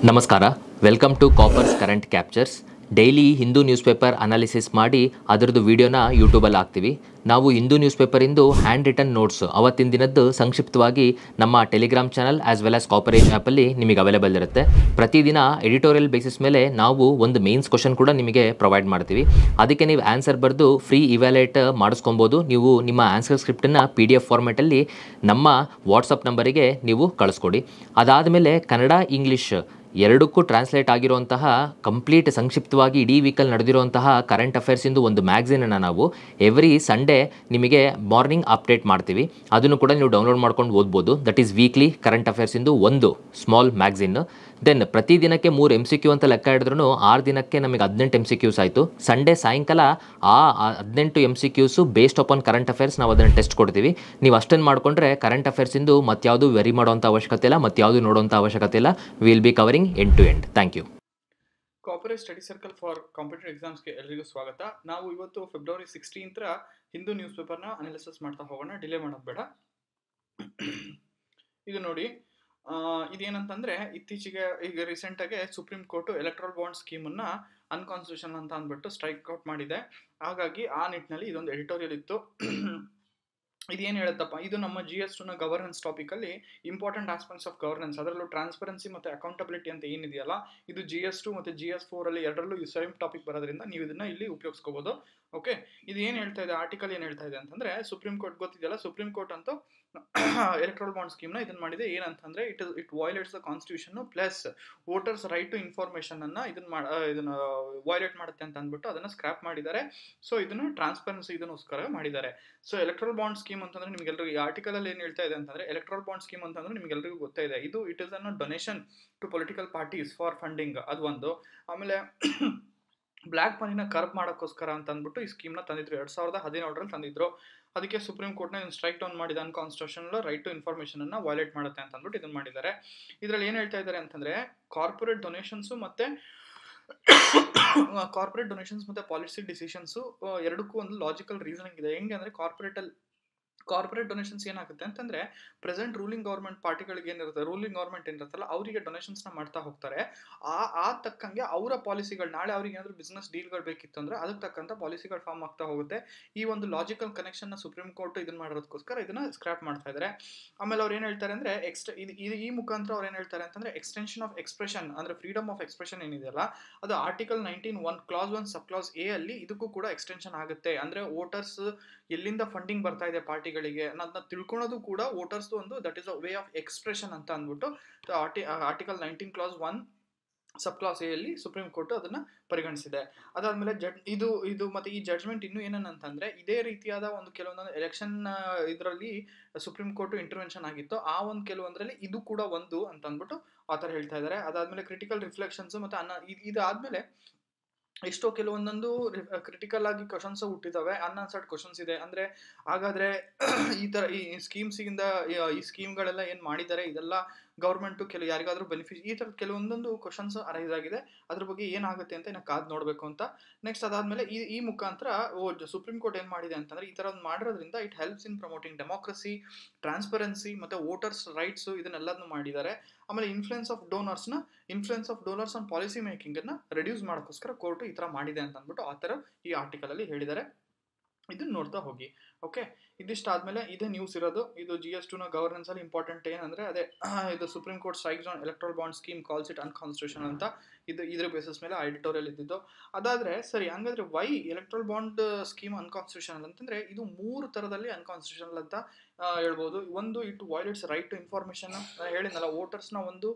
ನಮಸ್ಕಾರ, welcome to ಕಾಪರ್ಸ್ current captures. Daily Hindu news paper analysis ಮಾಡಿ ಅದರದ್ದು ವೀಡಿಯೋನ ಯೂಟ್ಯೂಬಲ್ಲಿ ಹಾಕ್ತೀವಿ. ನಾವು ಹಿಂದೂ ನ್ಯೂಸ್ ಪೇಪರಿಂದು ಹ್ಯಾಂಡ್ ರಿಟನ್ ನೋಟ್ಸ್ ಅವತ್ತಿನ ದಿನದ್ದು ಸಂಕ್ಷಿಪ್ತವಾಗಿ ನಮ್ಮ Telegram channel as well as ಕಾಪರೇಜ್ ಆ್ಯಪಲ್ಲಿ ನಿಮಗೆ ಅವೈಲೇಬಲ್ ಇರುತ್ತೆ. ಪ್ರತಿದಿನ ಎಡಿಟೋರಿಯಲ್ ಬೇಸಿಸ್ ಮೇಲೆ ನಾವು ಒಂದು ಮೇನ್ಸ್ ಕ್ವಶನ್ ಕೂಡ ನಿಮಗೆ ಪ್ರೊವೈಡ್ ಮಾಡ್ತೀವಿ. ಅದಕ್ಕೆ ನೀವು ಆನ್ಸರ್ ಬರೆದು ಫ್ರೀ ಇವ್ಯಾಲ್ಯೂಯೇಟ್ ಮಾಡಿಸ್ಕೊಬೋದು. ನೀವು ನಿಮ್ಮ ಆನ್ಸರ್ ಸ್ಕ್ರಿಪ್ಟನ್ನು PDF ಫಾರ್ಮೆಟಲ್ಲಿ ನಮ್ಮ ವಾಟ್ಸಪ್ ನಂಬರಿಗೆ ನೀವು ಕಳಿಸ್ಕೊಡಿ. ಅದಾದಮೇಲೆ ಕನ್ನಡ ಇಂಗ್ಲೀಷ್ ಎರಡಕ್ಕೂ ಟ್ರಾನ್ಸ್ಲೇಟ್ ಆಗಿರುವಂತಹ ಕಂಪ್ಲೀಟ್ ಸಂಕ್ಷಿಪ್ತವಾಗಿ ಇಡೀ ವೀಕಲ್ಲಿ ನಡೆದಿರುವಂತಹ ಕರೆಂಟ್ ಅಫೇರ್ಸಿಂದು ಒಂದು ಮ್ಯಾಗ್ಝಿನನ್ನು ನಾವು ಎವ್ರಿ ಸಂಡೇ ನಿಮಗೆ ಮಾರ್ನಿಂಗ್ ಅಪ್ಡೇಟ್ ಮಾಡ್ತೀವಿ. ಅದನ್ನು ಕೂಡ ನೀವು ಡೌನ್ಲೋಡ್ ಮಾಡ್ಕೊಂಡು ಓದ್ಬೋದು. ದಟ್ ಈಸ್ ವೀಕ್ಲಿ ಕರೆಂಟ್ ಅಫೇರ್ಸಿಂದು ಒಂದು ಸ್ಮಾಲ್ ಮ್ಯಾಗ್ಝಿನ್. ದೆನ್ ಪ್ರತಿದಿನಕ್ಕೆ 3 MCQ ಅಂತ ಲೆಕ್ಕ ಹಿಡಿದ್ರೂ 6 ದಿನಕ್ಕೆ ನಮಗೆ 18 MCQs ಆಯಿತು. ಸಂಡೇ ಸಾಯಂಕಾಲ ಆ 18 MCQs based upon current affairs ನಾವು ಅದನ್ನು ಟೆಸ್ಟ್ ಕೊಡ್ತೀವಿ. ನೀವು ಅಷ್ಟನ್ನು ಮಾಡಿಕೊಂಡ್ರೆ ಕರೆಂಟ್ ಅಫೇರ್ಸಿಂದು ಮತ್ಯಾವುದು ವೆರಿ ಮಾಡೋವಂಥ ಅವಶ್ಯಕತೆ ಇಲ್ಲ, ಮತ್ಯಾವುದು ನೋಡೋವಂಥ ಅವಶ್ಯಕತೆ ಇಲ್ಲ. Will be covering end to end. Thank you. Corporate study circle for competitive ಎಕ್ಸಾಮ್ಸ್ಗೆ ಎಲ್ಲರಿಗೂ ಸ್ವಾಗತ. ನಾವು ಇವತ್ತು ಫೆಬ್ರವರಿ 16ರ ಹಿಂದೂ ನ್ಯೂಸ್ ಪೇಪರ್ನ ಅನಾಲಿಸಿಸ್ ಮಾಡ್ತಾ ಹೋಗೋಣ. ಡಿಲೇ ಮಾಡೋದು ಬೇಡ. ಇದು ನೋಡಿ, ಇದೇನಂತಂದ್ರೆ ಇತ್ತೀಚೆಗೆ ಈಗ ರೀಸೆಂಟಾಗೆ ಸುಪ್ರೀಂ ಕೋರ್ಟ್ ಎಲೆಕ್ಟ್ರಲ್ ಬಾಂಡ್ ಸ್ಕೀಮನ್ನು ಅನ್ಕಾನ್ಸ್ಟಿಟ್ಯೂಷನಲ್ ಅಂತ ಅಂದ್ಬಿಟ್ಟು ಸ್ಟ್ರೈಕ್ ಔಟ್ ಮಾಡಿದೆ. ಹಾಗಾಗಿ ಆ ನಿಟ್ಟಿನಲ್ಲಿ ಇದೊಂದು ಎಡಿಟೋರಿಯಲ್ ಇತ್ತು. ಇದೇನು ಹೇಳುತ್ತಪ್ಪ, ಇದು ನಮ್ಮ GS2ನ ಗವರ್ನೆನ್ಸ್ ಟಾಪಿಕಲ್ಲಿ ಇಂಪಾರ್ಟೆಂಟ್ ಆಸ್ಪೆಕ್ಟ್ಸ್ ಆಫ್ ಗವರ್ನೆನ್ಸ್, ಅದರಲ್ಲೂ ಟ್ರಾನ್ಸ್ಪರೆನ್ಸಿ ಮತ್ತು ಅಕೌಂಟಬಿಲಿಟಿ ಅಂತ ಏನಿದೆಯಲ್ಲ, ಇದು GS2 ಮತ್ತು GS4 ಎರಡರಲ್ಲೂ ಈ ಸೇಮ್ ಟಾಪಿಕ್ ಬರೋದ್ರಿಂದ ನೀವು ಇದನ್ನ ಇಲ್ಲಿ ಉಪಯೋಗಿಸ್ಕೋಬಹುದು. ಓಕೆ, ಇದು ಏನು ಹೇಳ್ತಾ ಇದೆ, ಆರ್ಟಿಕಲ್ ಏನು ಹೇಳ್ತಾ ಇದೆ ಅಂತಂದ್ರೆ, ಸುಪ್ರೀಂ ಕೋರ್ಟ್ ಗೊತ್ತಿದೆಯಲ್ಲ, ಸುಪ್ರೀಂ ಕೋರ್ಟ್ ಅಂತೂ ಎಲೆಕ್ಟ್ರಲ್ ಬಾಂಡ್ ಸ್ಕೀಮ್ನ ಇದನ್ನ ಮಾಡಿದೆ. ಏನಂತಂದ್ರೆ it violates the constitution plus voters right to information ಅನ್ನ ಇದನ್ನ ವೈಲೇಟ್ ಮಾಡುತ್ತೆ ಅಂತ ಅಂದ್ಬಿಟ್ಟು ಅದನ್ನ ಸ್ಕ್ರಾಪ್ ಮಾಡಿದ್ದಾರೆ. ಸೊ ಇದನ್ನ ಟ್ರಾನ್ಸ್ಪರೆನ್ಸಿ ಇದನ್ನೋಸ್ಕರ ಮಾಡಿದ್ದಾರೆ. ಸೊ ಎಲೆಕ್ಟ್ರಲ್ ಬಾಂಡ್ ಸ್ಕೀಮ್ ಅಂತಂದ್ರೆ ನಿಮ್ಗೆಲ್ಲರಿಗೂ ಈ ಆರ್ಟಿಕಲ್ ಅಲ್ಲಿ ಏನು ಹೇಳ್ತಾ ಇದೆ ಅಂತಂದ್ರೆ, ಎಲೆಕ್ಟ್ರಲ್ ಬಾಂಡ್ ಸ್ಕೀಮ್ ಅಂತಂದ್ರೆ ನಿಮ್ಗೆಲ್ಲರಿಗೂ ಗೊತ್ತಾ ಇದೆ, ಇದು it is an donation to political parties for funding, ಅದು ಒಂದು. ಆಮೇಲೆ ಬ್ಲ್ಯಾಕ್ ಮನಿನ ಕರ್ಬ್ ಮಾಡೋಕ್ಕೋಸ್ಕರ ಅಂತ ಅಂದ್ಬಿಟ್ಟು ಈ ಸ್ಕೀಮ್ನ ತಂದಿದ್ರು, 2017ರಲ್ಲಿ ತಂದಿದ್ರು. ಅದಕ್ಕೆ ಸುಪ್ರೀಂ ಕೋರ್ಟ್ನ ಇದನ್ನು ಸ್ಟ್ರೈಕ್ ಡೌನ್ ಮಾಡಿದ ಅನ್ಕಾನ್ಸ್ಟಿಟ್ಯೂಷನಲ್ ರೈಟ್ ಟು ಇನ್ಫಾರ್ಮೇಶನ್ ಅನ್ನ ವೈಲೇಟ್ ಮಾಡುತ್ತೆ ಅಂತ ಅಂದ್ಬಿಟ್ಟು ಇದನ್ನ ಮಾಡಿದ್ದಾರೆ. ಇದರಲ್ಲಿ ಏನು ಹೇಳ್ತಾ ಇದ್ದಾರೆ ಅಂತಂದ್ರೆ, ಕಾರ್ಪೊರೇಟ್ ಡೊನೇಷನ್ಸ್ ಮತ್ತೆ ಪಾಲಿಸಿ ಡಿಸಿಷನ್ಸ್ ಎರಡಕ್ಕೂ ಒಂದು ಲಾಜಿಕಲ್ ರೀಸನಿಂಗ್ ಇದೆ. ಹೆಂಗೆ ಅಂದ್ರೆ, ಕಾರ್ಪೊರೇಟ್ ಡೊನೇಷನ್ಸ್ ಏನಾಗುತ್ತೆ ಅಂತಂದ್ರೆ, ಪ್ರೆಸೆಂಟ್ ರೂಲಿಂಗ್ ಗವರ್ಮೆಂಟ್ ಪಾರ್ಟಿಗಳಿಗೆ ಏನಿರುತ್ತೆ, ರೂಲಿಂಗ್ ಗವರ್ಮೆಂಟ್ ಏನಿರುತ್ತಲ್ಲ, ಅವರಿಗೆ ಡೊನೇಷನ್ಸ್ನ ಮಾಡ್ತಾ ಹೋಗ್ತಾರೆ. ಆ ತಕ್ಕಂಗೆ ಅವರ ಪಾಲಿಸಿಗಳು, ನಾಳೆ ಅವ್ರಿಗೆ ಏನಾದರೂ ಬಿಸ್ನೆಸ್ ಡೀಲ್ಗಳು ಬೇಕಿತ್ತು ಅಂದ್ರೆ ಅದಕ್ಕೆ ತಕ್ಕಂಥ ಪಾಲಿಸಿಗಳು ಫಾರ್ಮ್ ಆಗ್ತಾ ಹೋಗುತ್ತೆ. ಈ ಒಂದು ಲಾಜಿಕಲ್ ಕನೆಕ್ಷನ್ನ ಸುಪ್ರೀಂ ಕೋರ್ಟ್ ಇದನ್ನ ಮಾಡೋದಕ್ಕೋಸ್ಕರ ಇದನ್ನ ಸ್ಕ್ರಾಪ್ ಮಾಡ್ತಾ ಇದ್ದಾರೆ. ಆಮೇಲೆ ಅವ್ರು ಏನು ಹೇಳ್ತಾರೆ ಅಂದ್ರೆ, ಈ ಮುಖಾಂತರ ಅವ್ರು ಏನು ಹೇಳ್ತಾರೆ ಅಂತಂದ್ರೆ, ಎಕ್ಸ್ಟೆನ್ಷನ್ ಆಫ್ ಎಕ್ಸ್ಪ್ರೆಷನ್ ಅಂದ್ರೆ ಫ್ರೀಡಮ್ ಆಫ್ ಎಕ್ಸ್ಪ್ರೆಷನ್ ಏನಿದೆಯಲ್ಲ, ಅದು article 19(1) class 1 sub class A ಅಲ್ಲಿ ಇದಕ್ಕೂ ಕೂಡ ಎಕ್ಸ್ಟೆನ್ಷನ್ ಆಗುತ್ತೆ. ಅಂದ್ರೆ ವೋಟರ್ಸ್ ಎಲ್ಲಿಂದ ಫಂಡಿಂಗ್ ಬರ್ತಾ ಇದೆ ಪಾರ್ಟಿಗಳಿಗೆ ಅನ್ನೋದನ್ನ ತಿಳ್ಕೊಳೋದು ಕೂಡ ವೋಟರ್ಸ್ ಒಂದು that is a way of expression ಅಂತ ಅಂದ್ಬಿಟ್ಟು article 19 class 1 sub class A ಅಲ್ಲಿ ಸುಪ್ರೀಂ ಕೋರ್ಟ್ ಅದನ್ನ ಪರಿಗಣಿಸಿದೆ. ಅದಾದ್ಮೇಲೆ ಇದು ಮತ್ತೆ ಈ ಜಡ್ಜ್ಮೆಂಟ್ ಇನ್ನೂ ಏನಂತಂದ್ರೆ, ಇದೇ ರೀತಿಯಾದ ಒಂದು ಕೆಲವೊಂದೊಂದು ಎಲೆಕ್ಷನ್ ಇದರಲ್ಲಿ ಸುಪ್ರೀಂ ಕೋರ್ಟ್ ಇಂಟರ್ವೆನ್ಷನ್ ಆಗಿತ್ತು. ಆ ಒಂದು ಕೆಲವೊಂದರಲ್ಲಿ ಇದು ಕೂಡ ಒಂದು ಅಂತ ಅಂದ್ಬಿಟ್ಟು ಆ ಥರ ಹೇಳ್ತಾ ಇದ್ದಾರೆ. ಅದಾದ್ಮೇಲೆ ಕ್ರಿಟಿಕಲ್ ರಿಫ್ಲೆಕ್ಷನ್ಸ್ ಮತ್ತೆ ಇದಾದ್ಮೇಲೆ ಎಷ್ಟೋ ಕೆಲವೊಂದೊಂದು ಕ್ರಿಟಿಕಲ್ ಆಗಿ ಕ್ವಶನ್ಸ್ ಹುಟ್ಟಿದಾವೆ, ಅನ್ಆನ್ಸರ್ಡ್ ಕ್ವಶನ್ಸ್ ಇದೆ. ಅಂದ್ರೆ ಹಾಗಾದ್ರೆ ಈ ತರ ಈ ಸ್ಕೀಮ್ಸಿಂದ ಈ ಸ್ಕೀಮ್ಗಳೆಲ್ಲ ಏನ್ ಮಾಡಿದ್ದಾರೆ, ಇದೆಲ್ಲ ಗೌರ್ಮೆಂಟ್ ಯಾರಿಗಾದ್ರೂ ಬೆನಿಫಿಟ್, ಈ ತರದ ಕೆಲವೊಂದೊಂದು ಕ್ವಶನ್ಸ್ ಅರೈಸ್ ಆಗಿದೆ. ಅದ್ರ ಬಗ್ಗೆ ಏನಾಗುತ್ತೆ ಅಂತ ಇನ್ನು ಕಾದ್ ನೋಡ್ಬೇಕು ಅಂತ. ನೆಕ್ಸ್ಟ್ ಅದಾದ್ಮೇಲೆ ಈ ಮುಖಾಂತರ ಸುಪ್ರೀಂ ಕೋರ್ಟ್ ಏನ್ ಮಾಡಿದೆ ಅಂತಂದ್ರೆ, ಈ ತರ ಒಂದು ಮಾಡಿರೋದ್ರಿಂದ it helps in promoting democracy, transparency ಮತ್ತೆ ವೋಟರ್ಸ್ ರೈಟ್ಸ್ ಇದನ್ನೆಲ್ಲದನ್ನು ಮಾಡಿದ್ದಾರೆ. ಆಮೇಲೆ influence of donors on policy making ಅನ್ನ ರೆಡ್ಯೂಸ್ ಮಾಡೋಕ್ಕೋಸ್ಕರ ಕೋರ್ಟ್ ಈ ತರ ಮಾಡಿದೆ ಅಂತ ಅಂದ್ಬಿಟ್ಟು ಆ ತರ ಈ ಆರ್ಟಿಕಲ್ ಅಲ್ಲಿ ಹೇಳಿದ್ದಾರೆ. ಇದನ್ನ ನೋಡ್ತಾ ಹೋಗಿ. ಓಕೆ, ಇದಿಷ್ಟಾದ್ಮೇಲೆ ಇದೇ ನ್ಯೂಸ್ ಇರೋದು. ಇದು GS2ನ ಗವರ್ನೆನ್ಸ್ ಅಲ್ಲಿ ಇಂಪಾರ್ಟೆಂಟ್ ಏನಂದ್ರೆ, ಅದೇ ಇದು supreme court strikes on electoral bond scheme, calls it unconstitutional ಅಂತ. ಇದ್ರ ಬೇಸಿಸ್ ಮೇಲೆ ಎಡಿಟೋರಿಯಲ್ ಇದ್ದಿದ್ದು. ಅದಾದ್ರೆ ಸರಿ, ಹಂಗಾದ್ರೆ why electoral bond scheme unconstitutional ಅಂತಂದ್ರೆ, ಇದು 3 ತರದಲ್ಲಿ ಅನ್ಕಾನ್ಸ್ಟಿಟ್ಯೂಷನಲ್ ಅಂತ ಹೇಳ್ಬೋದು. ಒಂದು, it violates right to information. ಹೇಳಿದ್ನಲ್ಲ, ವೋಟರ್ಸ್ನ ಒಂದು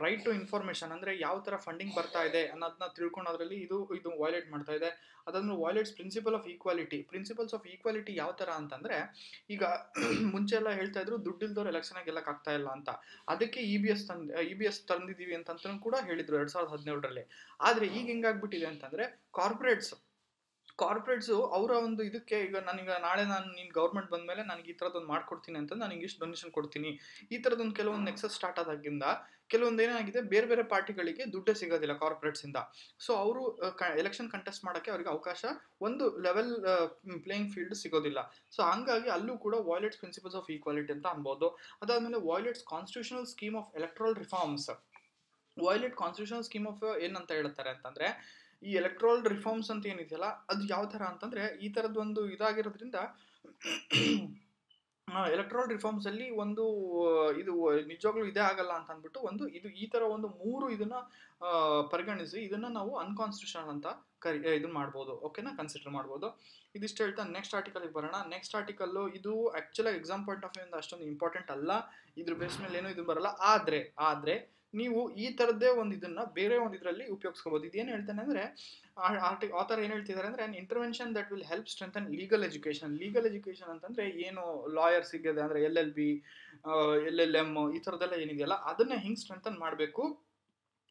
ರೈಟ್ ಟು ಇನ್ಫಾರ್ಮೇಶನ್ ಅಂದ್ರೆ ಯಾವ ತರ ಫಂಡಿಂಗ್ ಬರ್ತಾ ಇದೆ ಅನ್ನೋದನ್ನ ತಿಳ್ಕೊಳೋದ್ರಲ್ಲಿ ಇದು ವೈಲೇಟ್ ಮಾಡ್ತಾ ಇದೆ. ಅದಾದ್ಮೇಲೆ ವೈಲೇಟ್ಸ್ ಪ್ರಿನ್ಸಿಪಲ್ಸ್ ಆಫ್ ಈಕ್ವಾಲಿಟಿ ಯಾವ ತರ ಅಂತಂದ್ರೆ, ಈಗ ಮುಂಚೆ ಎಲ್ಲ ಹೇಳ್ತಾ ಇದ್ರು ದುಡ್ಡಿಲ್ದವ್ರು ಎಲೆಕ್ಷನ್ ಗೆಲ್ಲಕ್ ಆಗ್ತಾ ಇಲ್ಲ ಅಂತ, ಅದಕ್ಕೆ EBS ತಂದಿದೀವಿ ಅಂತ ಕೂಡ ಹೇಳಿದ್ರು 2017ರಲ್ಲಿ. ಆದ್ರೆ ಈಗ ಹೆಂಗಾಗ್ಬಿಟ್ಟಿದೆ ಅಂತಂದ್ರೆ, ಕಾರ್ಪೊರೇಟ್ಸ್ ಅವರ ಒಂದು ಇದಕ್ಕೆ, ಈಗ ನಾಳೆ ನೀನು ಗೌರ್ಮೆಂಟ್ ಬಂದ್ಮೇಲೆ ನನಗೆ ಈ ಥರದೊಂದು ಮಾಡ್ಕೊಡ್ತೀನಿ ಅಂತ, ನನಗೆ ಇಷ್ಟು ಡೊನೇಷನ್ ಕೊಡ್ತೀನಿ, ಈ ಥರದೊಂದು ಕೆಲವೊಂದು ನೆಕ್ಸಸ್ ಸ್ಟಾರ್ಟ್ ಆದಾಗಿಂದ ಕೆಲವೊಂದು ಏನಾಗಿದೆ, ಬೇರೆ ಬೇರೆ ಪಾರ್ಟಿಗಳಿಗೆ ದುಡ್ಡೇ ಸಿಗೋದಿಲ್ಲ ಕಾರ್ಪೊರೇಟ್ಸ್ ಇಂದ. ಸೊ ಅವರು ಎಲೆಕ್ಷನ್ ಕಂಟೆಸ್ಟ್ ಮಾಡೋಕ್ಕೆ ಅವ್ರಿಗೆ ಅವಕಾಶ, ಒಂದು ಲೆವೆಲ್ ಪ್ಲೇಯಿಂಗ್ ಫೀಲ್ಡ್ ಸಿಗೋದಿಲ್ಲ. ಸೊ ಹಂಗಾಗಿ ಅಲ್ಲೂ ಕೂಡ ವೈಲೇಟ್ಸ್ ಪ್ರಿನ್ಸಿಪಲ್ಸ್ ಆಫ್ ಈಕ್ವಾಲಿಟಿ ಅಂತ ಅನ್ಬೋದು. ಅದಾದ್ಮೇಲೆ violates constitutional scheme of electoral reforms. Violate constitutional scheme of ಏನಂತ ಹೇಳ್ತಾರೆ ಅಂತಂದ್ರೆ, ಈ ಎಲೆಕ್ಟ್ರಲ್ ರಿಫಾರ್ಮ್ಸ್ ಅಂತ ಏನಿದೆಯಲ್ಲ ಅದು ಯಾವ ತರ ಅಂತಂದ್ರೆ ಈ ತರದ್ ಒಂದು ಇದಾಗಿರೋದ್ರಿಂದ ಎಲೆಕ್ಟ್ರಲ್ ರಿಫಾರ್ಮ್ಸ್ ಅಲ್ಲಿ ಒಂದು ಇದು ನಿಜವಾಗ್ಲೂ ಇದೇ ಆಗಲ್ಲ ಅಂತ ಅಂದ್ಬಿಟ್ಟು ಒಂದು ಇದು ಈ ತರ ಒಂದು 3 ಇದನ್ನ ಪರಿಗಣಿಸಿ ಇದನ್ನ ನಾವು ಅನ್ಕಾನ್ಸ್ಟಿಟ್ಯೂಷನಲ್ ಅಂತ ಇದನ್ನ ಮಾಡ್ಬೋದು. ಓಕೆನಾ, ಕನ್ಸಿಡರ್ ಮಾಡ್ಬೋದು. ಇದಿಷ್ಟು ಹೇಳ್ತಾ ನೆಕ್ಸ್ಟ್ ಆರ್ಟಿಕಲ್ ಬರೋಣ. ನೆಕ್ಸ್ಟ್ ಆರ್ಟಿಕಲ್ ಇದು actually exam point of view ಇಂದ ಅಷ್ಟೊಂದು ಇಂಪಾರ್ಟೆಂಟ್ ಅಲ್ಲ, ಇದ್ರ ಬೇಸ್ ಮೇಲೆ ಏನೂ ಇದು ಬರಲ್ಲ. ಆದ್ರೆ ನೀವು ಈ ತರದ್ದೇ ಒಂದು ಇದನ್ನ ಬೇರೆ ಒಂದು ಇದರಲ್ಲಿ ಉಪಯೋಗಿಸ್ಕೋಬಹುದು. ಇದೇನು ಹೇಳ್ತಾನೆ ಅಂದ್ರೆ ಆಥರ್ ಏನ್ ಹೇಳ್ತಿದ್ದಾರೆ ಅಂದ್ರೆ intervention that will help strengthen legal education. Legal education ಅಂತಂದ್ರೆ ಏನು ಲಾಯರ್ ಸಿಗದೆ ಅಂದ್ರೆ LLB LLM ಈ ತರದೆಲ್ಲ ಏನಿದೆಯಲ್ಲ ಅದನ್ನ ಹಿಂಗ್ ಸ್ಟ್ರೆಂಥನ್ ಮಾಡಬೇಕು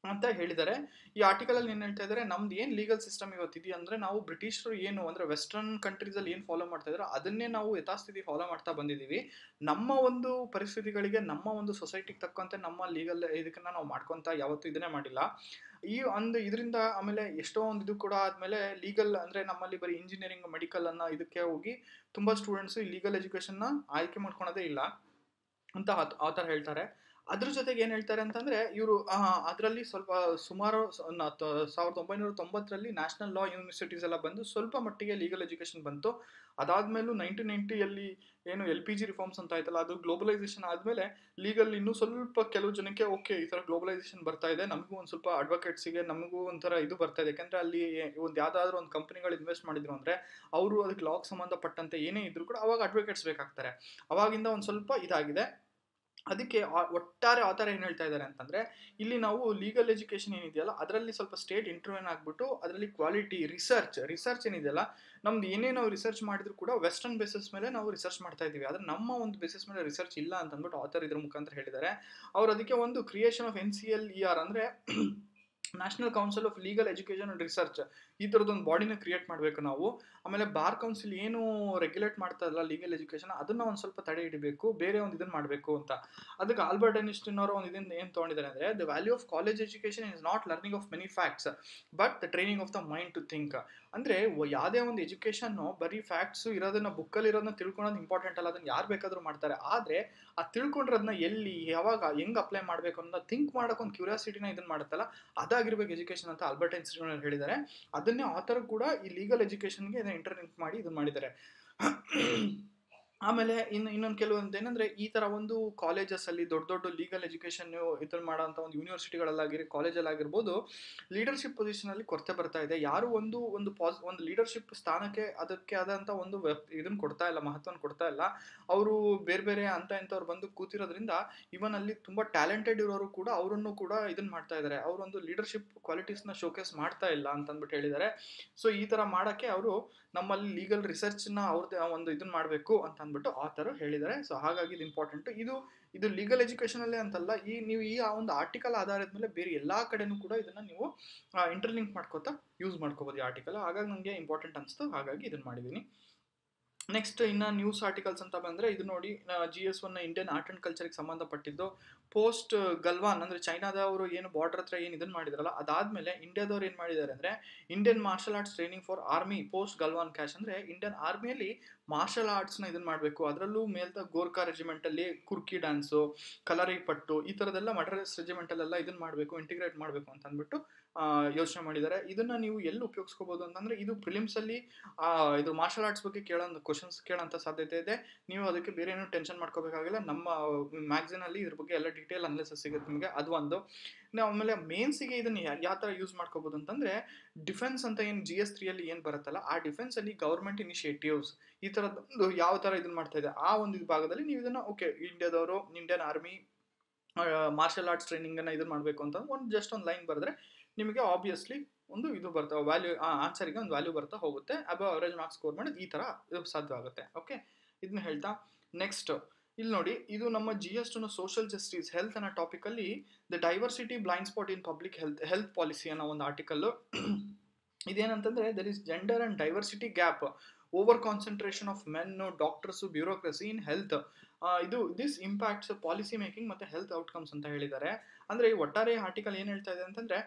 ಅಂತ ಹೇಳಿದ್ದಾರೆ. ಈ ಆರ್ಟಿಕಲ್ ಅಲ್ಲಿ ಏನ್ ಹೇಳ್ತಾ ಇದಾರೆ, ನಮ್ದು ಏನ್ ಲೀಗಲ್ ಸಿಸ್ಟಮ್ ಇವತ್ತಿದೆಯಾ ಅಂದ್ರೆ ನಾವು ಬ್ರಿಟಿಷರು ಏನು ಅಂದ್ರೆ ವೆಸ್ಟರ್ನ್ ಕಂಟ್ರೀಸ್ ಅಲ್ಲಿ ಏನ್ ಫಾಲೋ ಮಾಡ್ತಾ ಇದ್ರು ಅದನ್ನೇ ನಾವು ಯಥಾಸ್ಥಿತಿ ಫಾಲೋ ಮಾಡ್ತಾ ಬಂದಿದೀವಿ. ನಮ್ಮ ಒಂದು ಪರಿಸ್ಥಿತಿಗಳಿಗೆ ನಮ್ಮ ಒಂದು ಸೊಸೈಟಿಗೆ ತಕ್ಕಂತೆ ನಮ್ಮ ಲೀಗಲ್ ಇದಕ್ಕನ್ನ ನಾವು ಮಾಡ್ಕೊಂತ ಯಾವತ್ತೂ ಇದನ್ನೇ ಮಾಡಿಲ್ಲ. ಈ ಒಂದು ಇದರಿಂದ ಆಮೇಲೆ ಎಷ್ಟೋ ಒಂದು ಇದು ಕೂಡ ಆದ್ಮೇಲೆ ಲೀಗಲ್ ಅಂದ್ರೆ ನಮ್ಮಲ್ಲಿ ಬರೀ ಇಂಜಿನಿಯರಿಂಗ್ ಮೆಡಿಕಲ್ ಅನ್ನ ಇದಕ್ಕೆ ಹೋಗಿ ತುಂಬಾ ಸ್ಟೂಡೆಂಟ್ಸ್ ಈ ಲೀಗಲ್ ಎಜುಕೇಶನ್ ನ ಆಯ್ಕೆ ಮಾಡ್ಕೊಳೋದೇ ಇಲ್ಲ ಅಂತ ಆಥರ್ ಹೇಳ್ತಾರೆ. ಅದ್ರ ಜೊತೆಗೆ ಏನ್ ಹೇಳ್ತಾರೆ ಅಂತಂದ್ರೆ ಇವರು ಅದರಲ್ಲಿ ಸ್ವಲ್ಪ ಸುಮಾರು 1990ರಲ್ಲಿ ನ್ಯಾಷನಲ್ ಲಾ ಯೂನಿವರ್ಸಿಟೀಸ್ ಎಲ್ಲ ಬಂದು ಸ್ವಲ್ಪ ಮಟ್ಟಿಗೆ ಲೀಗಲ್ ಎಜುಕೇಶನ್ ಬಂತು. ಅದಾದ್ಮೇಲೂ 1990ಯಲ್ಲಿ ಏನು LPG ರಿಫಾರ್ಮ್ಸ್ ಅಂತ ಆಯ್ತಲ್ಲ, ಅದು ಗ್ಲೋಬಲೈಸೇಷನ್ ಆದ್ಮೇಲೆ ಲೀಗಲ್ ಇನ್ನೂ ಸ್ವಲ್ಪ ಕೆಲವು ಜನಕ್ಕೆ ಓಕೆ ಈ ತರ ಗ್ಲೋಬಲೈಸೇಷನ್ ಬರ್ತಾ ಇದೆ, ನಮಗೂ ಒಂದ್ ಸ್ವಲ್ಪ ಅಡ್ವೊಕೇಟ್ಸ್ಗೆ ನಮಗೂ ಒಂಥರ ಇದು ಬರ್ತಾ ಇದೆ. ಯಾಕಂದ್ರೆ ಅಲ್ಲಿ ಒಂದು ಯಾವ್ದಾದ್ರು ಒಂದು ಕಂಪನಿಗಳು ಇನ್ವೆಸ್ಟ್ ಮಾಡಿದ್ರು ಅಂದ್ರೆ ಅವರು ಅದಕ್ಕೆ ಲಾಗ್ ಸಂಬಂಧಪಟ್ಟಂತೆ ಏನೇ ಇದ್ರು ಕೂಡ ಅವಾಗ ಅಡ್ವೊಕೇಟ್ಸ್ ಬೇಕಾಗ್ತಾರೆ. ಅವಾಗಿಂದ ಒಂದ್ ಸ್ವಲ್ಪ ಇದಾಗಿದೆ. ಅದಕ್ಕೆ ಒಟ್ಟಾರೆ ಆತರ ಏನ್ ಹೇಳ್ತಾ ಇದ್ದಾರೆ ಅಂತಂದ್ರೆ ಇಲ್ಲಿ ನಾವು ಲೀಗಲ್ ಎಜುಕೇಶನ್ ಏನಿದೆಯಲ್ಲ ಅದರಲ್ಲಿ ಸ್ವಲ್ಪ ಸ್ಟೇಟ್ ಇಂಟರ್ವ್ಯೂನ್ ಆಗ್ಬಿಟ್ಟು ಅದರಲ್ಲಿ ಕ್ವಾಲಿಟಿ ರಿಸರ್ಚ್ ಏನಿದೆಯಲ್ಲ ನಮ್ದು ಏನೇ ನಾವು ರಿಸರ್ಚ್ ಮಾಡಿದ್ರು ಕೂಡ ವೆಸ್ಟರ್ನ್ ಬೇಸಿಸ್ ಮೇಲೆ ನಾವು ರಿಸರ್ಚ್ ಮಾಡ್ತಾ ಇದೀವಿ, ಆದ್ರೆ ನಮ್ಮ ಒಂದು ಬೇಸಿಸ್ ಮೇಲೆ ರಿಸರ್ಚ್ ಇಲ್ಲ ಅಂತ ಅಂದ್ಬಿಟ್ಟು ಆಥರ್ ಇದ್ರ ಮುಖಾಂತರ ಹೇಳಿದ್ದಾರೆ. ಅವ್ರು ಅದಕ್ಕೆ ಒಂದು ಕ್ರಿಯೇಷನ್ ಆಫ್ NCLER ಅಂದ್ರೆ national council of legal education and research ಈ ತರದೊಂದು ಬಾಡಿನ ಕ್ರಿಯೇಟ್ ಮಾಡಬೇಕು ನಾವು. ಆಮೇಲೆ ಬಾರ್ ಕೌನ್ಸಿಲ್ ಏನು ರೆಗ್ಯುಲೇಟ್ ಮಾಡ್ತಾ ಇಲ್ಲ ಲೀಗಲ್ ಎಜುಕೇಶನ್ ಅದನ್ನ ಒಂದ್ ಸ್ವಲ್ಪ ತಡೆ ಹಿಡಿಬೇಕು, ಬೇರೆ ಒಂದು ಇದನ್ನ ಮಾಡಬೇಕು ಅಂತ. ಅದಕ್ಕೆ ಆಲ್ಬರ್ಟ್ ಐನ್ಸ್ಟೀನ್ ಅವರು ಒಂದು ಇದನ್ನ ಏನ್ ತಗೊಂಡಿದ್ದಾರೆ ಅಂದ್ರೆ the value of college education is not learning of many facts but the training of the mind to think. ಅಂದ್ರೆ ಯಾವುದೇ ಒಂದು ಎಜುಕೇಶನ್ ಬರೀ ಫ್ಯಾಕ್ಟ್ಸ್ ಇರೋದನ್ನ ಬುಕ್ಕಲ್ಲಿ ಇರೋದನ್ನ ತಿಳ್ಕೊಳೋದು ಇಂಪಾರ್ಟೆಂಟ್ ಅಲ್ಲ, ಅದನ್ನ ಯಾರು ಬೇಕಾದ್ರೂ ಮಾಡ್ತಾರೆ. ಆದ್ರೆ ಆ ತಿಳ್ಕೊಂಡಿರೋದನ್ನ ಎಲ್ಲಿ ಯಾವಾಗ ಹೆಂಗ್ ಅಪ್ಲೈ ಮಾಡ್ಬೇಕು ಅನ್ನೋ ಥಿಂಕ್ ಮಾಡಕ್ ಒಂದು ಕ್ಯೂರಿಯಾಸಿಟಿನ ಇದನ್ನ ಮಾಡುತ್ತಲ್ಲ ಅದಾಗಿರ್ಬೇಕು ಎಜುಕೇಶನ್ ಅಂತ ಆಲ್ಬರ್ಟ್ ಐನ್ಸ್ಟೀನ್ ಹೇಳಿದ್ದಾರೆ. ಅದನ್ನೇ ಆಥರ್ ಕೂಡ ಈ ಲೀಗಲ್ ಎಜುಕೇಶನ್ಗೆ ಇಂಟರ್ಲಿಂಕ್ ಮಾಡಿ ಇದನ್ನ ಮಾಡಿದ್ದಾರೆ. ಆಮೇಲೆ ಇನ್ನೊಂದು ಕೆಲವೊಂದು ಏನಂದ್ರೆ ಈ ತರ ಒಂದು ಕಾಲೇಜಸ್ ಅಲ್ಲಿ ದೊಡ್ಡ ಲೀಗಲ್ ಎಜುಕೇಶನ್ ಇದನ್ನ ಮಾಡೋಂಥ ಒಂದು ಯೂನಿವರ್ಸಿಟಿಗಳಲ್ಲಾಗಿರಿ ಕಾಲೇಜಲ್ಲಾಗಿರ್ಬೋದು ಲೀಡರ್ಶಿಪ್ ಪೊಸಿಷನ್ ಅಲ್ಲಿ ಕೊರತೆ ಬರ್ತಾ ಇದೆ. ಯಾರು ಒಂದು ಲೀಡರ್ಶಿಪ್ ಸ್ಥಾನಕ್ಕೆ ಅದಕ್ಕೆ ಆದಂತ ಒಂದು ಇದನ್ನ ಕೊಡ್ತಾ ಇಲ್ಲ, ಮಹತ್ವನ ಕೊಡ್ತಾ ಇಲ್ಲ. ಅವರು ಬೇರೆ ಅಂತ ಇಂಥವ್ರು ಬಂದು ಕೂತಿರೋದ್ರಿಂದ ಇವನ್ ಅಲ್ಲಿ ತುಂಬಾ ಟ್ಯಾಲೆಂಟೆಡ್ ಇರೋರು ಕೂಡ ಅವರನ್ನು ಕೂಡ ಇದನ್ನ ಮಾಡ್ತಾ ಇದ್ದಾರೆ, ಅವರೊಂದು ಲೀಡರ್ಶಿಪ್ ಕ್ವಾಲಿಟೀಸ್ ನ ಶೋಕೇಸ್ ಮಾಡ್ತಾ ಇಲ್ಲ ಅಂತ ಅಂದ್ಬಿಟ್ಟು ಹೇಳಿದ್ದಾರೆ. ಸೊ ಈ ತರ ಮಾಡಕ್ಕೆ ಅವರು ನಮ್ಮಲ್ಲಿ ಲೀಗಲ್ ರಿಸರ್ಚ್ ನ ಅವ್ರದ್ದು ಒಂದು ಇದನ್ನ ಮಾಡಬೇಕು ಅಂತ ಅಂದ್ಬಿಟ್ಟು ಆಥರ್ ಹೇಳಿದ್ದಾರೆ. ಸೊ ಹಾಗಾಗಿ ಇದು ಇಂಪಾರ್ಟೆಂಟ್. ಇದು ಲೀಗಲ್ ಎಜುಕೇಶನ್ ಅಲ್ಲೇ ಅಂತಲ್ಲ, ನೀವು ಈ ಒಂದು ಆರ್ಟಿಕಲ್ ಆಧಾರದ ಮೇಲೆ ಬೇರೆ ಎಲ್ಲಾ ಕಡೆನೂ ಕೂಡ ಇದನ್ನ ನೀವು ಇಂಟರ್ಲಿಂಕ್ ಮಾಡ್ಕೋತಾ ಯೂಸ್ ಮಾಡ್ಕೋಬಹುದು ಈ ಆರ್ಟಿಕಲ್. ಹಾಗಾಗಿ ನನಗೆ ಇಂಪಾರ್ಟೆಂಟ್ ಅನಿಸ್ತು, ಹಾಗಾಗಿ ಇದನ್ನ ಮಾಡಿದ್ದೀನಿ. ನೆಕ್ಸ್ಟ್ ಇನ್ನ ನ್ಯೂಸ್ ಆರ್ಟಿಕಲ್ಸ್ ಅಂತ ಬಂದ್ರೆ ಇದು ನೋಡಿ GS1 ಇಂಡಿಯನ್ ಆರ್ಟ್ ಅಂಡ್ ಕಲ್ಚರ್ಗೆ ಸಂಬಂಧಪಟ್ಟಿದ್ದು. ಪೋಸ್ಟ್ ಗಲ್ವಾನ್ ಅಂದ್ರೆ ಚೈನಾದವರು ಏನು ಬಾರ್ಡರ್ ಹತ್ರ ಏನು ಇದನ್ನ ಮಾಡಿದ್ರಲ್ಲ ಅದಾದ್ಮೇಲೆ ಇಂಡಿಯಾದವ್ರು ಏನ್ ಮಾಡಿದ್ದಾರೆ ಅಂದ್ರೆ Indian martial arts training for army post Galwan cash ಅಂದ್ರೆ ಇಂಡಿಯನ್ ಆರ್ಮಿಯಲ್ಲಿ ಮಾರ್ಷಲ್ ಆರ್ಟ್ಸ್ ನ ಇದನ್ನ ಮಾಡಬೇಕು. ಅದರಲ್ಲೂ ಮೇಲ್ದ ಗೋರ್ಖಾ ರೆಜಿಮೆಂಟ್ ಅಲ್ಲಿ ಕುರ್ಕಿ ಡ್ಯಾನ್ಸು, ಕಲರಿ ಪಟ್ಟು ಈ ತರದೆಲ್ಲ ಮಡ್ರಾಸ್ ರೆಜಿಮೆಂಟ್ ಅಲ್ಲೆಲ್ಲ ಇದನ್ನ ಮಾಡಬೇಕು, ಇಂಟಿಗ್ರೇಟ್ ಮಾಡಬೇಕು ಅಂತ ಅಂದ್ಬಿಟ್ಟು ಯೋಚನೆ ಮಾಡಿದ್ದಾರೆ. ಇದನ್ನ ನೀವು ಎಲ್ಲಿ ಉಪಯೋಗಿಸ್ಕೋಬಹುದು ಅಂತಂದ್ರೆ ಇದು ಪ್ರಿಲಿಮ್ಸ್ ಅಲ್ಲಿ ಇದು ಮಾರ್ಷಲ್ ಆರ್ಟ್ಸ್ ಬಗ್ಗೆ ಕ್ವಶನ್ಸ್ ಕೇಳೋಂಥ ಸಾಧ್ಯತೆ ಇದೆ. ನೀವು ಅದಕ್ಕೆ ಬೇರೆ ಏನೂ ಟೆನ್ಷನ್ ಮಾಡ್ಕೋಬೇಕಾಗಿಲ್ಲ, ನಮ್ಮ ಮ್ಯಾಗಝಿನ್ ಅಲ್ಲಿ ಇದ್ರ ಬಗ್ಗೆ ಎಲ್ಲ ಡೀಟೇಲ್ ಅನಾಲಿಸಿಸ್ ಸಿಗುತ್ತೆ ನಿಮಗೆ. ಅದು ಒಂದು. ಆಮೇಲೆ ಮೇನ್ಸಿಗೆ ಇದನ್ನ ಯಾವ ತರ ಯೂಸ್ ಮಾಡ್ಕೋಬಹುದು ಅಂತಂದ್ರೆ ಡಿಫೆನ್ಸ್ ಅಂತ ಏನು GS3 ಅಲ್ಲಿ ಏನ್ ಬರುತ್ತಲ್ಲ ಆ ಡಿಫೆನ್ಸ್ ಅಲ್ಲಿ ಗವರ್ಮೆಂಟ್ ಇನಿಷಿಯೇಟಿವ್ಸ್ ಈ ತರದ್ದು ಯಾವ ತರ ಇದನ್ನ ಮಾಡ್ತಾ ಇದೆ ಆ ಒಂದು ಭಾಗದಲ್ಲಿ ನೀವು ಇದನ್ನ ಓಕೆ ಇಂಡಿಯಾದವರು Indian army martial arts training ಅನ್ನ ಇದನ್ನ ಮಾಡ್ಬೇಕು ಅಂತ ಜಸ್ಟ್ ಒಂದು ಲೈನ್ ಬರೆದ್ರೆ ನಿಮಗೆ ಆಬ್ವಿಯಸ್ಲಿ ಒಂದು ಇದು ಬರ್ತಾ ವ್ಯಾಲ್ಯೂ ಆನ್ಸರ್ಗೆ ಒಂದು ವ್ಯಾಲ್ಯೂ ಬರ್ತಾ ಹೋಗುತ್ತೆ. ಅಬವ್ ಅವರೇಜ್ ಮಾರ್ಕ್ಸ್ ಸ್ಕೋರ್ ಮಾಡೋದು ಈ ತರ ಸಾಧ್ಯ ಆಗುತ್ತೆ. ಓಕೆ, ಇದನ್ನ ಹೇಳ್ತಾ ನೆಕ್ಸ್ಟ್ ಇಲ್ಲಿ ನೋಡಿ ಇದು ನಮ್ಮ GS2 ಸೋಷಿಯಲ್ ಜಸ್ಟಿಸ್ ಹೆಲ್ತ್ ಅನ್ನೋ ಟಾಪಿಕ್ ಅಲ್ಲಿ the diversity blind spot in public health policy ಅನ್ನೋ ಒಂದು ಆರ್ಟಿಕಲ್. ಇದೇನಂತಂದ್ರೆ there is gender and diversity gap, over concentration of men, doctors, bureaucracy in health. This impacts policy making ಮತ್ತೆ health outcomes ಅಂತ ಹೇಳಿದ್ದಾರೆ. ಅಂದ್ರೆ ಈ ಒಟ್ಟಾರೆ ಆರ್ಟಿಕಲ್ ಏನ್ ಹೇಳ್ತಾ ಇದೆ ಅಂತಂದ್ರೆ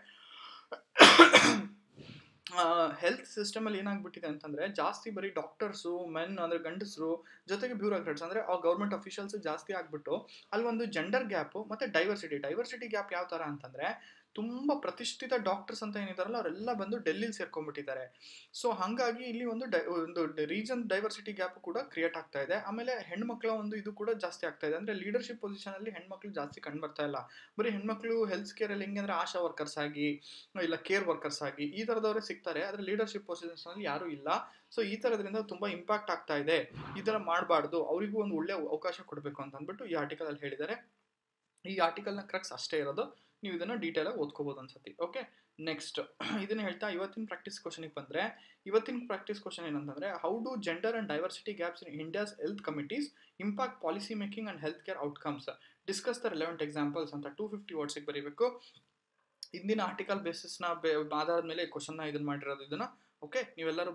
ಹೆಲ್ತ್ ಸಿಸ್ಟಮ್ ಅಲ್ಲಿ ಏನಾಗ್ಬಿಟ್ಟಿದೆ ಅಂತಂದ್ರೆ ಜಾಸ್ತಿ ಬರೀ ಡಾಕ್ಟರ್ಸು ಮೆನ್ ಅಂದ್ರೆ ಗಂಡಸರು ಜೊತೆಗೆ ಬ್ಯೂರೋಕ್ರಾಟ್ಸ್ ಅಂದ್ರೆ ಗೌರ್ಮೆಂಟ್ ಅಫಿಷಿಯಲ್ಸ್ ಜಾಸ್ತಿ ಆಗ್ಬಿಟ್ಟು ಅಲ್ಲಿ ಒಂದು ಜೆಂಡರ್ ಗ್ಯಾಪ್ ಮತ್ತೆ ಡೈವರ್ಸಿಟಿ ಗ್ಯಾಪ್ ಯಾವ ತರ ಅಂತಂದ್ರೆ ತುಂಬ ಪ್ರತಿಷ್ಠಿತ ಡಾಕ್ಟರ್ಸ್ ಅಂತ ಏನಿದಾರಲ್ಲ ಅವರೆಲ್ಲ ಬಂದು ಡೆಲ್ಲಿಲಿ ಸೇರ್ಕೊಂಡ್ಬಿಟ್ಟಿದ್ದಾರೆ. ಸೊ ಹಾಗಾಗಿ ಇಲ್ಲಿ ಒಂದು ರೀಜನ್ ಡೈವರ್ಸಿಟಿ ಗ್ಯಾಪ್ ಕೂಡ ಕ್ರಿಯೇಟ್ ಆಗ್ತಾ ಇದೆ. ಆಮೇಲೆ ಹೆಣ್ಮಕ್ಳ ಒಂದು ಇದು ಕೂಡ ಜಾಸ್ತಿ ಆಗ್ತಾ ಇದೆ. ಅಂದ್ರೆ ಲೀಡರ್ಶಿಪ್ ಪೊಸಿಷನ್ ಅಲ್ಲಿ ಹೆಣ್ಮಕ್ಳು ಜಾಸ್ತಿ ಕಂಡು ಬರ್ತಾ ಇಲ್ಲ. ಬರೀ ಹೆಣ್ಮಕ್ಳು ಹೆಲ್ತ್ ಕೇರ್ ಅಲ್ಲಿ ಹೆಂಗೆ ಅಂದ್ರೆ ಆಶಾ ವರ್ಕರ್ಸ್ ಆಗಿ ಇಲ್ಲ ಕೇರ್ ವರ್ಕರ್ಸ್ ಆಗಿ ಈ ತರದವರೇ ಸಿಗ್ತಾರೆ, ಆದ್ರೆ ಲೀಡರ್ಶಿಪ್ ಪೊಸಿಷನ್ ಅಲ್ಲಿ ಯಾರು ಇಲ್ಲ. ಸೊ ಈ ತರದ್ರಿಂದ ತುಂಬಾ ಇಂಪ್ಯಾಕ್ಟ್ ಆಗ್ತಾ ಇದೆ. ಈ ತರ ಮಾಡಬಾರ್ದು, ಅವರಿಗೂ ಒಂದು ಒಳ್ಳೆ ಅವಕಾಶ ಕೊಡಬೇಕು ಅಂತ ಅಂದ್ಬಿಟ್ಟು ಈ ಆರ್ಟಿಕಲ್ ಅಲ್ಲಿ ಹೇಳಿದ್ದಾರೆ. ಈ ಆರ್ಟಿಕಲ್ನ ಕ್ರಕ್ಸ್ ಅಷ್ಟೇ ಇರೋದು, ನೀವು ಇದನ್ನ ಡೀಟೇಲ್ ಆಗಿ ಓದ್ಕೋಬಹುದು ಅನ್ಸತಿ. ಓಕೆ, ನೆಕ್ಸ್ಟ್ ಇದನ್ನ ಹೇಳ್ತಾ ಇವತ್ತಿನ ಪ್ರಾಕ್ಟೀಸ್ ಕ್ವಶನ್ಗೆ ಬಂದ್ರೆ, ಇವತ್ತಿನ ಪ್ರಾಕ್ಟೀಸ್ ಕ್ವಶನ್ ಏನಂತಂದ್ರೆ, how do gender and diversity gaps in India's health committees impact policy making and health care outcomes, discuss the relevant examples ಅಂತ 250 ವರ್ಡ್ಸ್ ಬರೀಬೇಕು. ಇಂದಿನ ಆರ್ಟಿಕಲ್ ಬೇಸಿಸ್ನ ಆಧಾರದ ಮೇಲೆ ಕ್ವಶನ್ನ ಇದನ್ನ ಮಾಡಿರೋದು ಇದನ್ನ. ಓಕೆ, ನೀವೆಲ್ಲರೂ